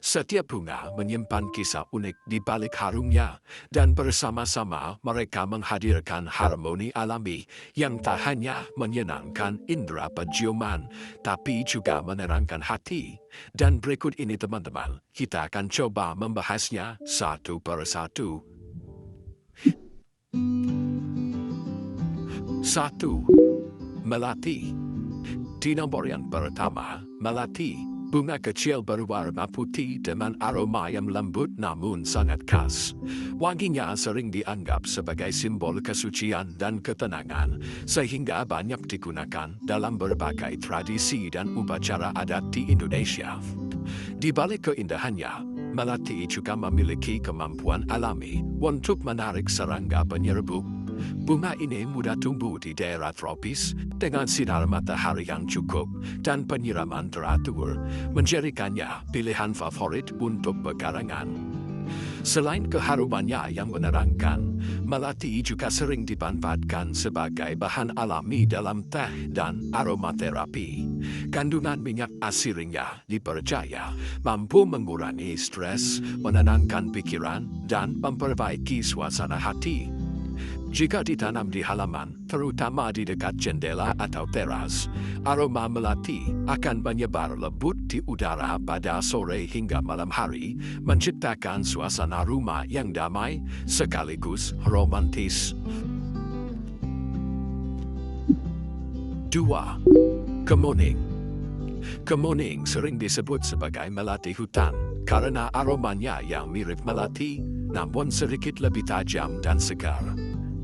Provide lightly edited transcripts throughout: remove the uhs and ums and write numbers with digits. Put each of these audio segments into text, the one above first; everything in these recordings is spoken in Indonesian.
Setiap bunga menyimpan kisah unik di balik harumnya, dan bersama-sama mereka menghadirkan harmoni alami yang tak hanya menyenangkan indera penciuman, tapi juga menerangkan hati. Dan berikut ini teman-teman, kita akan coba membahasnya satu persatu. 1. Melati. Di nomor yang pertama, melati. Bunga kecil berwarna putih dengan aroma yang lembut namun sangat khas. Wanginya sering dianggap sebagai simbol kesucian dan ketenangan, sehingga banyak digunakan dalam berbagai tradisi dan upacara adat di Indonesia. Di balik keindahannya, melati juga memiliki kemampuan alami untuk menarik serangga penyerbuk. Bunga ini mudah tumbuh di daerah tropis dengan sinar matahari yang cukup dan penyiraman teratur, menjadikannya pilihan favorit untuk pekarangan. Selain keharumannya yang menerangkan, melati juga sering dimanfaatkan sebagai bahan alami dalam teh dan aromaterapi. Kandungan minyak asirnya dipercaya mampu mengurangi stres, menenangkan pikiran, dan memperbaiki suasana hati. Jika ditanam di halaman, terutama di dekat jendela atau teras, aroma melati akan menyebar lembut di udara pada sore hingga malam hari, menciptakan suasana rumah yang damai sekaligus romantis. 2. Kemuning. Kemuning sering disebut sebagai melati hutan karena aromanya yang mirip melati, namun sedikit lebih tajam dan segar.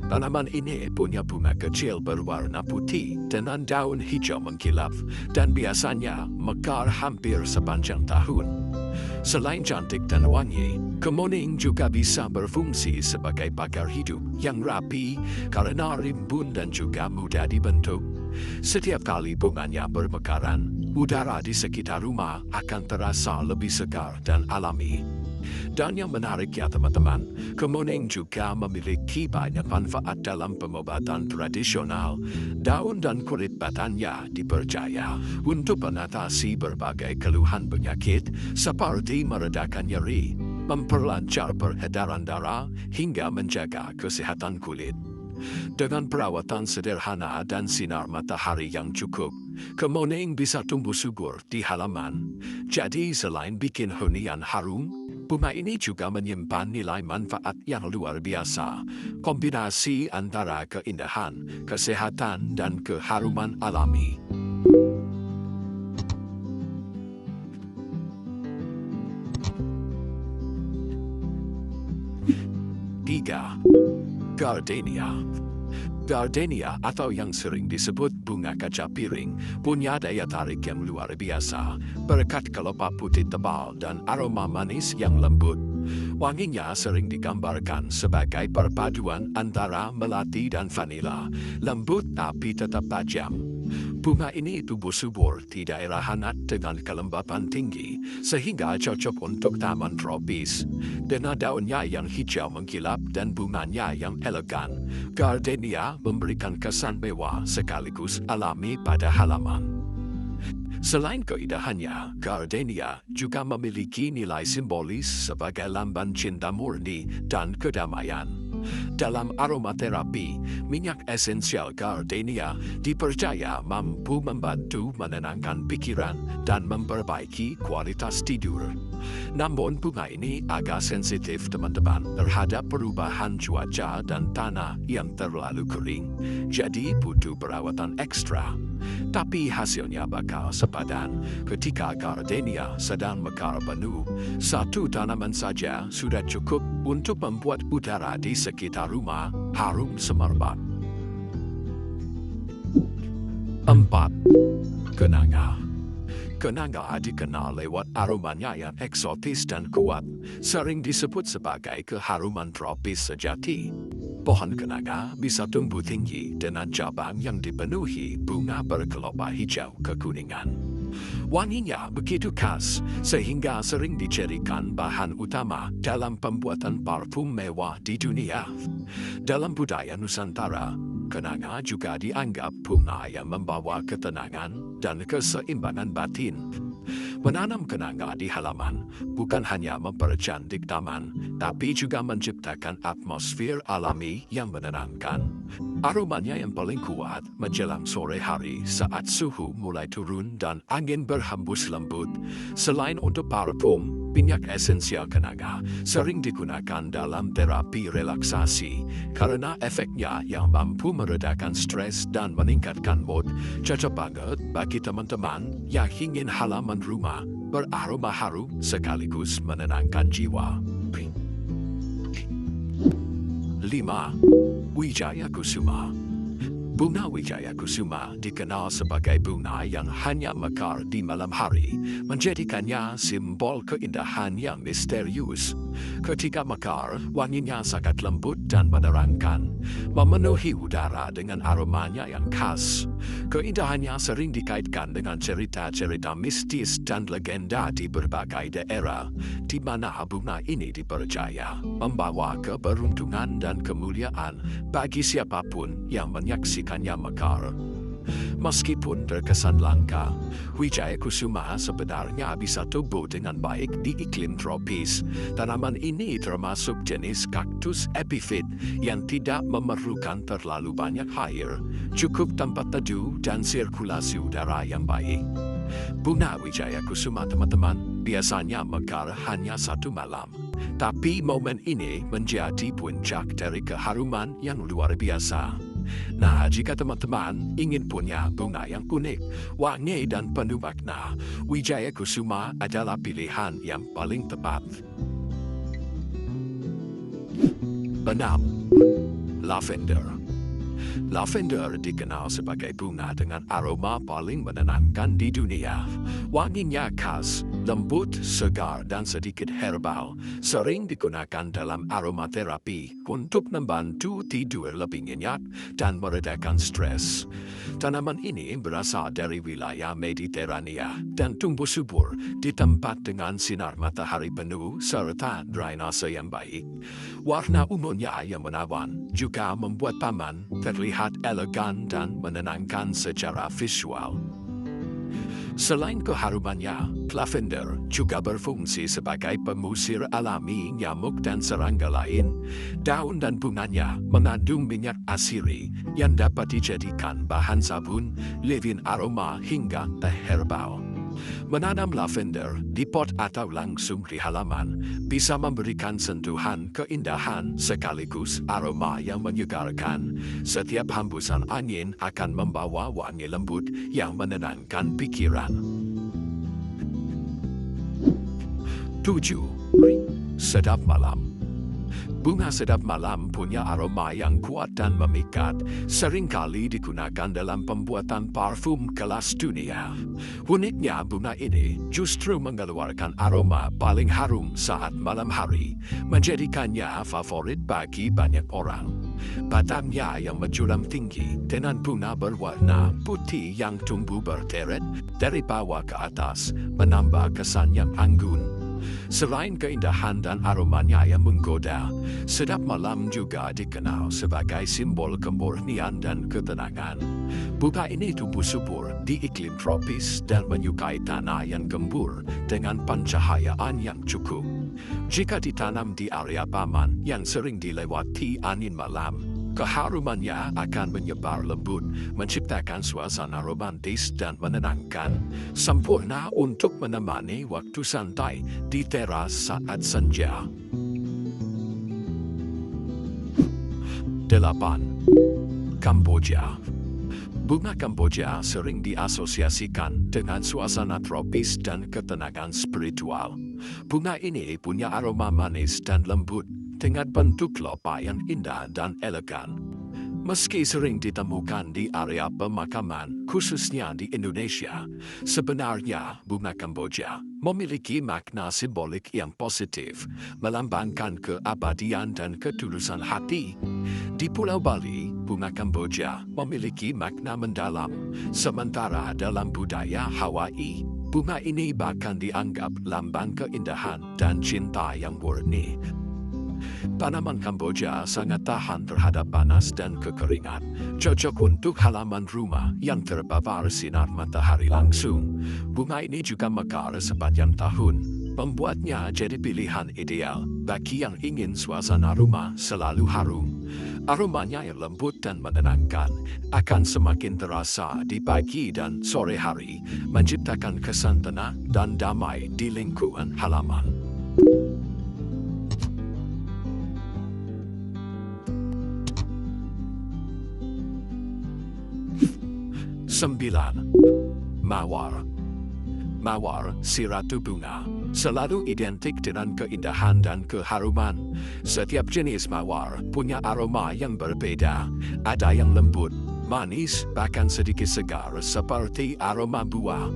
Tanaman ini punya bunga kecil berwarna putih dengan daun hijau mengkilap dan biasanya mekar hampir sepanjang tahun. Selain cantik dan wangi, kemuning juga bisa berfungsi sebagai pagar hidup yang rapi karena rimbun dan juga mudah dibentuk. Setiap kali bunganya bermekaran, udara di sekitar rumah akan terasa lebih segar dan alami. Dan yang menarik ya teman-teman, kemuning juga memiliki banyak manfaat dalam pengobatan tradisional. Daun dan kulit batangnya dipercaya untuk mengatasi berbagai keluhan penyakit seperti meredakan nyeri, memperlancar peredaran darah, hingga menjaga kesehatan kulit. Dengan perawatan sederhana dan sinar matahari yang cukup, kemuning bisa tumbuh subur di halaman. Jadi selain bikin hunian harum, bunga ini juga menyimpan nilai manfaat yang luar biasa. Kombinasi antara keindahan, kesehatan, dan keharuman alami. 3. Gardenia. Gardenia atau yang sering disebut bunga kaca piring punya daya tarik yang luar biasa berkat kelopak putih tebal dan aroma manis yang lembut. Wanginya sering digambarkan sebagai perpaduan antara melati dan vanila, lembut tapi tetap tajam. Bunga ini tumbuh subur di daerah hangat dengan kelembapan tinggi, sehingga cocok untuk taman tropis. Dengan daunnya yang hijau mengkilap dan bunganya yang elegan, gardenia memberikan kesan mewah sekaligus alami pada halaman. Selain keindahannya, gardenia juga memiliki nilai simbolis sebagai lambang cinta murni dan kedamaian. Dalam aromaterapi, minyak esensial gardenia dipercaya mampu membantu menenangkan pikiran dan memperbaiki kualitas tidur. Namun bunga ini agak sensitif teman-teman terhadap perubahan cuaca dan tanah yang terlalu kering, jadi butuh perawatan ekstra. Tapi hasilnya bakal sepadan ketika gardenia sedang mekar penuh. Satu tanaman saja sudah cukup untuk membuat udara di sekitar rumah harum semerbak. 4. Kenanga. Kenanga dikenal lewat aromanya yang eksotis dan kuat, sering disebut sebagai keharuman tropis sejati. Pohon kenanga bisa tumbuh tinggi dengan cabang yang dipenuhi bunga berkelopak hijau kekuningan. Wanginya begitu khas sehingga sering dijadikan bahan utama dalam pembuatan parfum mewah di dunia. Dalam budaya Nusantara, kenanga juga dianggap bunga yang membawa ketenangan dan keseimbangan batin. Menanam kenanga di halaman bukan hanya mempercantik taman, tapi juga menciptakan atmosfer alami yang menenangkan. Aromanya yang paling kuat menjelang sore hari saat suhu mulai turun dan angin berhembus lembut. Selain untuk parfum, minyak esensial kenanga sering digunakan dalam terapi relaksasi karena efeknya yang mampu meredakan stres dan meningkatkan mood. Cocok banget bagi teman-teman yang ingin halaman rumah beraroma harum sekaligus menenangkan jiwa. 5. Wijaya Kusuma. Bunga Wijaya Kusuma dikenal sebagai bunga yang hanya mekar di malam hari, menjadikannya simbol keindahan yang misterius. Ketika mekar, wanginya sangat lembut dan menerangkan, memenuhi udara dengan aromanya yang khas. Keindahannya sering dikaitkan dengan cerita-cerita mistis dan legenda di berbagai daerah, di mana bunga ini dipercaya membawa keberuntungan dan kemuliaan bagi siapapun yang menyaksikannya mekar. Meskipun terkesan langka, Wijaya Kusuma sebenarnya bisa tumbuh dengan baik di iklim tropis. Tanaman ini termasuk jenis kaktus epifit yang tidak memerlukan terlalu banyak air, cukup tempat teduh dan sirkulasi udara yang baik. Bunga Wijaya Kusuma, teman-teman, biasanya mekar hanya 1 malam. Tapi momen ini menjadi puncak dari keharuman yang luar biasa. Nah, jika teman-teman ingin punya bunga yang unik, wangi dan penuh makna, Wijaya Kusuma adalah pilihan yang paling tepat. 6. Lavender. Lavender dikenal sebagai bunga dengan aroma paling menenangkan di dunia. Wanginya khas, lembut, segar, dan sedikit herbal. Sering digunakan dalam aromaterapi untuk membantu tidur lebih nyenyak dan meredakan stres. Tanaman ini berasal dari wilayah Mediterania dan tumbuh subur di tempat dengan sinar matahari penuh serta drainase yang baik. Warna ungunya yang menawan juga membuat taman terlihat elegan dan menenangkan secara visual. Selain keharumannya, lavender juga berfungsi sebagai pengusir alami nyamuk dan serangga lain. Daun dan bunganya mengandung minyak asiri yang dapat dijadikan bahan sabun, leave-in aroma hingga teh herbal. Menanam lavender di pot atau langsung di halaman bisa memberikan sentuhan keindahan sekaligus aroma yang menyegarkan. Setiap hembusan angin akan membawa wangi lembut yang menenangkan pikiran. 7. Sedap malam. Bunga sedap malam punya aroma yang kuat dan memikat, seringkali digunakan dalam pembuatan parfum kelas dunia. Uniknya, bunga ini justru mengeluarkan aroma paling harum saat malam hari, menjadikannya favorit bagi banyak orang. Batangnya yang menjulang tinggi dengan bunga berwarna putih yang tumbuh berderet dari bawah ke atas, menambah kesan yang anggun. Selain keindahan dan aromanya yang menggoda, sedap malam juga dikenal sebagai simbol kemurnian dan ketenangan. Bunga ini tumbuh subur di iklim tropis dan menyukai tanah yang gembur dengan pencahayaan yang cukup. Jika ditanam di area taman yang sering dilewati angin malam, keharumannya akan menyebar lembut, menciptakan suasana romantis dan menenangkan, sempurna untuk menemani waktu santai di teras saat senja. 8. Kamboja. Bunga Kamboja sering diasosiasikan dengan suasana tropis dan ketenangan spiritual. Bunga ini punya aroma manis dan lembut dengan bentuk lopa yang indah dan elegan. Meski sering ditemukan di area pemakaman, khususnya di Indonesia, sebenarnya bunga Kamboja memiliki makna simbolik yang positif, melambangkan keabadian dan ketulusan hati. Di Pulau Bali, bunga Kamboja memiliki makna mendalam, sementara dalam budaya Hawaii, bunga ini bahkan dianggap lambang keindahan dan cinta yang murni. Tanaman Kamboja sangat tahan terhadap panas dan kekeringan. Cocok untuk halaman rumah yang terpapar sinar matahari langsung. Bunga ini juga mekar sepanjang tahun, membuatnya jadi pilihan ideal bagi yang ingin suasana rumah selalu harum. Aromanya yang lembut dan menenangkan akan semakin terasa di pagi dan sore hari, menciptakan kesan tenang dan damai di lingkungan halaman. 9. Mawar. Mawar, si ratu bunga, selalu identik dengan keindahan dan keharuman. Setiap jenis mawar punya aroma yang berbeda. Ada yang lembut, manis, bahkan sedikit segar seperti aroma buah.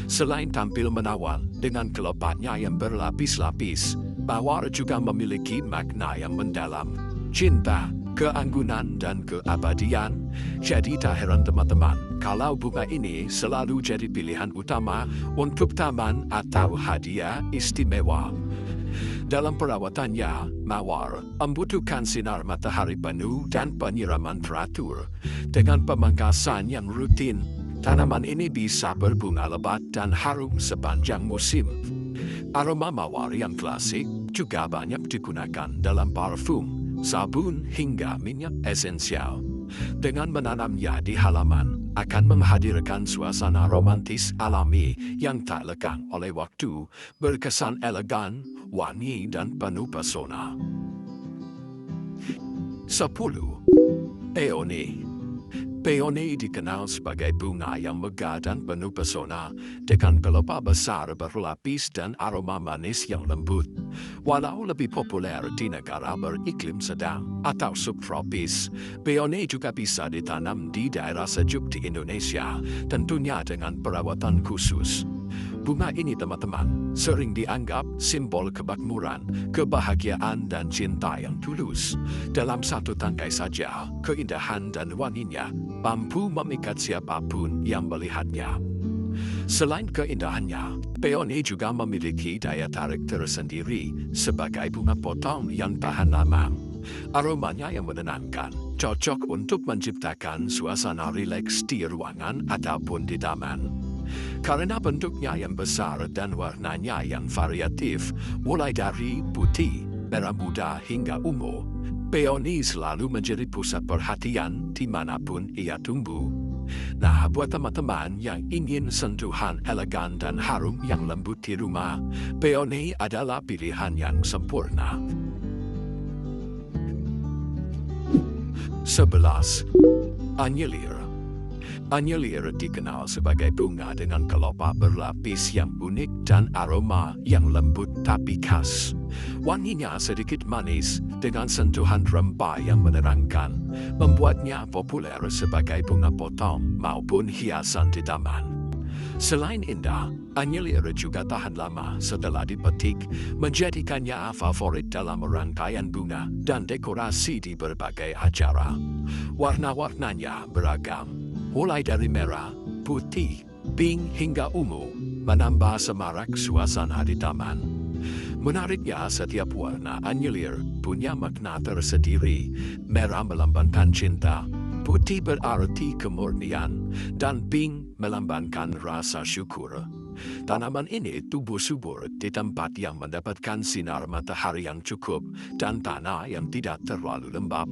Selain tampil menawan dengan kelepatnya yang berlapis-lapis, mawar juga memiliki makna yang mendalam. Cinta, keanggunan, dan keabadian. Jadi tak heran teman-teman kalau bunga ini selalu jadi pilihan utama untuk taman atau hadiah istimewa. Dalam perawatannya, mawar membutuhkan sinar matahari penuh dan penyiraman teratur. Dengan pemangkasan yang rutin, tanaman ini bisa berbunga lebat dan harum sepanjang musim. Aroma mawar yang klasik juga banyak digunakan dalam parfum, sabun, hingga minyak esensial. Dengan menanamnya di halaman, akan menghadirkan suasana romantis alami yang tak lekang oleh waktu, berkesan elegan, wangi, dan penuh pesona. 10. Peony. Peony dikenal sebagai bunga yang megah dan penuh pesona, dengan pelepah besar berlapis dan aroma manis yang lembut. Walau lebih populer di negara beriklim sedang atau subtropis, peony juga bisa ditanam di daerah sejuk di Indonesia, tentunya dengan perawatan khusus. Bunga ini teman-teman sering dianggap simbol kemakmuran, kebahagiaan, dan cinta yang tulus. Dalam satu tangkai saja, keindahan dan wanginya mampu memikat siapapun yang melihatnya. Selain keindahannya, peony juga memiliki daya tarik tersendiri sebagai bunga potong yang tahan lama. Aromanya yang menenangkan, cocok untuk menciptakan suasana rileks di ruangan ataupun di taman. Karena bentuknya yang besar dan warnanya yang variatif, mulai dari putih, merah muda hingga ungu, peony selalu menjadi pusat perhatian dimanapun ia tumbuh. Nah, buat teman-teman yang ingin sentuhan elegan dan harum yang lembut di rumah, peony adalah pilihan yang sempurna. 11. Anyelir. Anyelir dikenal sebagai bunga dengan kelopak berlapis yang unik dan aroma yang lembut tapi khas. Wanginya sedikit manis dengan sentuhan rempah yang menerangkan, membuatnya populer sebagai bunga potong maupun hiasan di taman. Selain indah, anyelir juga tahan lama setelah dipetik, menjadikannya favorit dalam rangkaian bunga dan dekorasi di berbagai acara. Warna-warnanya beragam, mulai dari merah, putih, pink hingga ungu, menambah semarak suasana di taman. Menariknya, setiap warna anyelir punya makna tersendiri. Merah melambangkan cinta, putih berarti kemurnian, dan pink melambangkan rasa syukur. Tanaman ini tumbuh subur di tempat yang mendapatkan sinar matahari yang cukup dan tanah yang tidak terlalu lembab.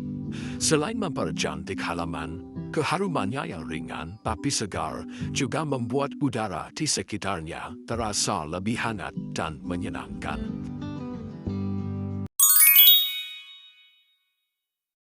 Selain mempercantik halaman, keharumannya yang ringan tapi segar juga membuat udara di sekitarnya terasa lebih hangat dan menyenangkan.